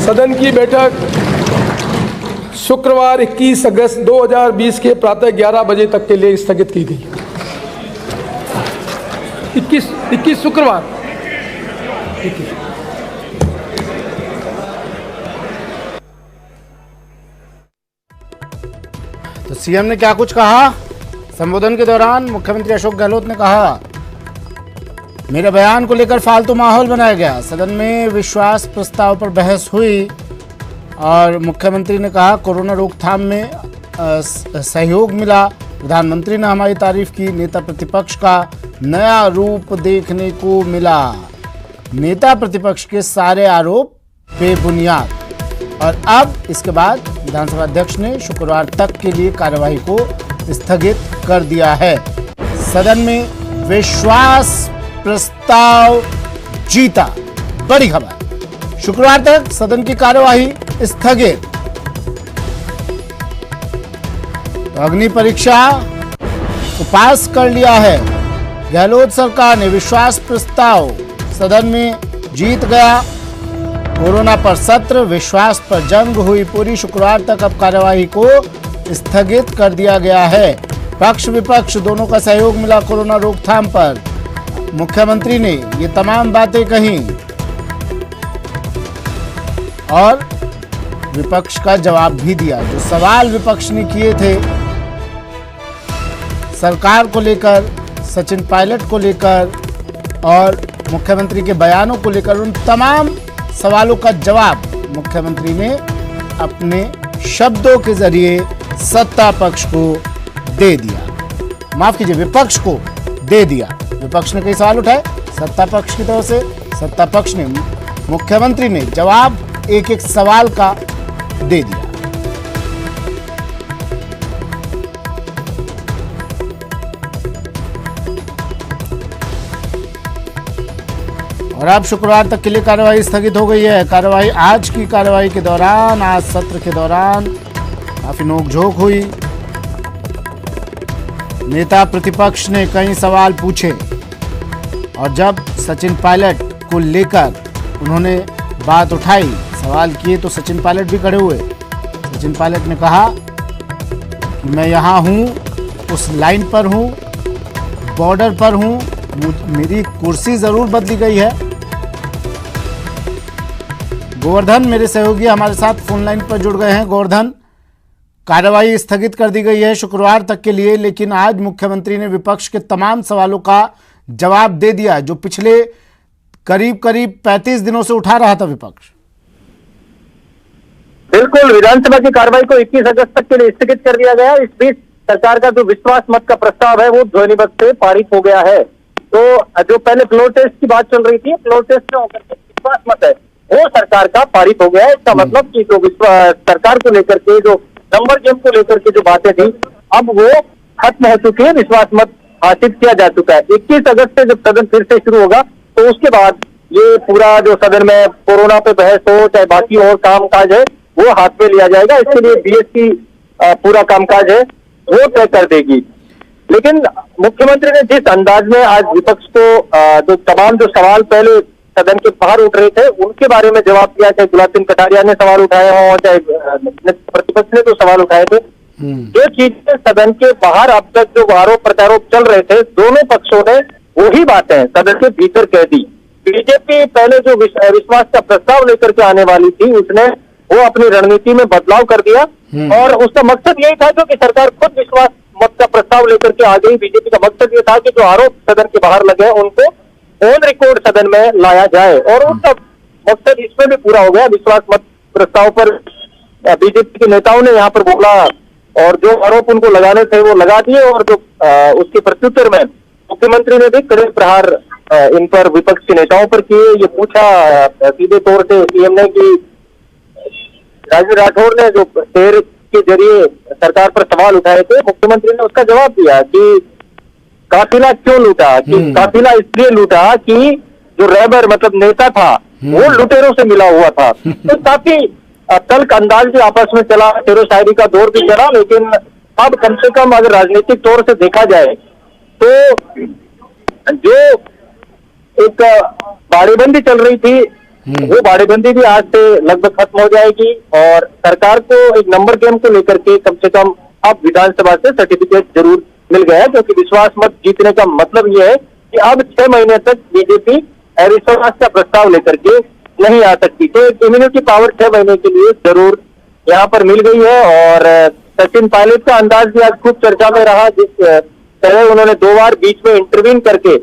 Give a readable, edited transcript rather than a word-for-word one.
सदन की बैठक शुक्रवार 21 अगस्त 2020 के प्रातः 11 बजे तक के लिए स्थगित की गई। 21 शुक्रवार 21। तो सीएम ने क्या कुछ कहा? संबोधन के दौरान मुख्यमंत्री अशोक गहलोत ने कहा, मेरे बयान को लेकर फालतू माहौल बनाया गया। सदन में विश्वास प्रस्ताव पर बहस हुई और मुख्यमंत्री ने कहा, कोरोना रोकथाम में सहयोग मिला। प्रधानमंत्री ने हमारी तारीफ की। नेता प्रतिपक्ष का नया रूप देखने को मिला। नेता प्रतिपक्ष के सारे आरोप बेबुनियाद। और अब इसके बाद विधानसभा अध्यक्ष ने शुक्रवार तक के लिए कार्यवाही को स्थगित कर दिया है। सदन में विश्वास प्रस्ताव जीता, बड़ी खबर। शुक्रवार तक सदन की कार्यवाही स्थगित। तो अग्नि परीक्षा को पास कर लिया है। गहलोत सरकार ने विश्वास प्रस्ताव सदन में जीत गया। कोरोना पर सत्र, विश्वास पर जंग हुई पूरी। शुक्रवार तक अब कार्यवाही को स्थगित कर दिया गया है। पक्ष विपक्ष दोनों का सहयोग मिला कोरोना रोकथाम पर। मुख्यमंत्री ने ये तमाम बातें कही और विपक्ष का जवाब भी दिया। जो सवाल विपक्ष ने किए थे सरकार को लेकर, सचिन पायलट को लेकर और मुख्यमंत्री के बयानों को लेकर, उन तमाम सवालों का जवाब मुख्यमंत्री ने अपने शब्दों के जरिए सत्ता पक्ष को दे दिया। माफ कीजिए, विपक्ष को दे दिया। विपक्ष ने कई सवाल उठाए सत्ता पक्ष की तरफ से। सत्ता पक्ष ने, मुख्यमंत्री ने जवाब एक एक सवाल का दे दिया। और अब शुक्रवार तक के लिए कार्यवाही स्थगित हो गई है। कार्यवाही, आज की कार्यवाही के दौरान, आज सत्र के दौरान काफी नोकझोंक हुई। नेता प्रतिपक्ष ने कई सवाल पूछे और जब सचिन पायलट को लेकर उन्होंने बात उठाई, सवाल किए, तो सचिन पायलट भी खड़े हुए। सचिन पायलट ने कहा कि मैं यहाँ हूँ, उस लाइन पर हूँ, बॉर्डर पर हूँ, मेरी कुर्सी जरूर बदली गई है। गोवर्धन मेरे सहयोगी हमारे साथ फोन लाइन पर जुड़ गए हैं। गोवर्धन, कार्यवाही स्थगित कर दी गई है शुक्रवार तक के लिए, लेकिन आज मुख्यमंत्री ने विपक्ष के तमाम सवालों का जवाब दे दिया जो पिछले करीब 35 दिनों से उठा रहा था विपक्ष। बिल्कुल, विधानसभा की कार्रवाई को 21 अगस्त तक के लिए स्थगित कर दिया गया। इस बीच सरकार का जो विश्वास मत का प्रस्ताव है वो ध्वनिमत से पारित हो गया है। तो जो पहले फ्लोर टेस्ट की बात चल रही थी, फ्लोर टेस्ट में होकर के विश्वास मत है वो सरकार का पारित हो गया है। इसका मतलब कि जो सरकार को लेकर के, जो नंबर गेम को लेकर के जो बातें थी, अब वो खत्म हो चुकी है। विश्वास मत हासिल किया जा चुका है। 21 अगस्त से जब सदन फिर से शुरू होगा तो उसके बाद ये पूरा जो सदन में कोरोना पे बहस हो, चाहे बाकी और काम काज है, वो हाथ में लिया जाएगा। इसके लिए बीएसपी पूरा कामकाज है वो तय कर देगी। लेकिन मुख्यमंत्री ने जिस अंदाज में आज विपक्ष को जो तमाम जो सवाल पहले सदन के बाहर उठ रहे थे उनके बारे में जवाब दिया, चाहे गुलाब सिंह कटारिया ने सवाल उठाए हों, चाहे प्रतिपक्ष ने जो सवाल उठाए थे, जो चीजें सदन के बाहर अब तक जो आरोप प्रत्यारोप चल रहे थे, दोनों पक्षों ने वही बातें सदन के भीतर कह दी। बीजेपी पहले जो विश्वास का प्रस्ताव लेकर के आने वाली थी, उसने वो अपनी रणनीति में बदलाव कर दिया और उसका मकसद यही था जो कि सरकार खुद विश्वास मत का प्रस्ताव लेकर के आ गई। बीजेपी का मकसद ये था कि जो आरोप सदन के बाहर लगे उनको ऑन रिकॉर्ड सदन में लाया जाए और उसका मकसद इसमें भी पूरा हो गया। विश्वास मत प्रस्ताव पर बीजेपी के नेताओं ने यहाँ पर बोला और जो आरोप उनको लगाने थे वो लगा दिए और जो उसके प्रत्युत्तर में मुख्यमंत्री ने भी कड़े प्रहार इन पर विपक्ष के नेताओं पर किए। ये पूछा सीधे तौर से सीएम ने कि राजू राठौर ने जो शेर के जरिए सरकार पर सवाल उठाए थे, मुख्यमंत्री ने उसका जवाब दिया कि काफिला क्यों लूटा, कि काफिला इसलिए लूटा कि जो रैबर मतलब नेता था वो लुटेरों से मिला हुआ था। तो काफी तल्ख अंदाज भी आपस में चला, शेरो शायरी का दौर भी चला। लेकिन अब कम से कम अगर राजनीतिक तौर से देखा जाए तो जो एक बाड़ेबंदी चल रही थी वो बाड़ेबंदी भी आज से लगभग खत्म हो जाएगी और सरकार को एक नंबर गेम को लेकर के कम से कम अब विधानसभा से सर्टिफिकेट जरूर मिल गया है, क्योंकि विश्वास मत जीतने का मतलब ये है कि अब 6 महीने तक बीजेपी अविश्वास का प्रस्ताव लेकर के नहीं आ सकती। तो एक इम्यूनिटी पावर 6 महीने के लिए जरूर यहाँ पर मिल गई है। और सचिन पायलट का अंदाज भी आज खूब चर्चा में रहा, जिस तरह उन्होंने 2 बार बीच में इंटरवीन करके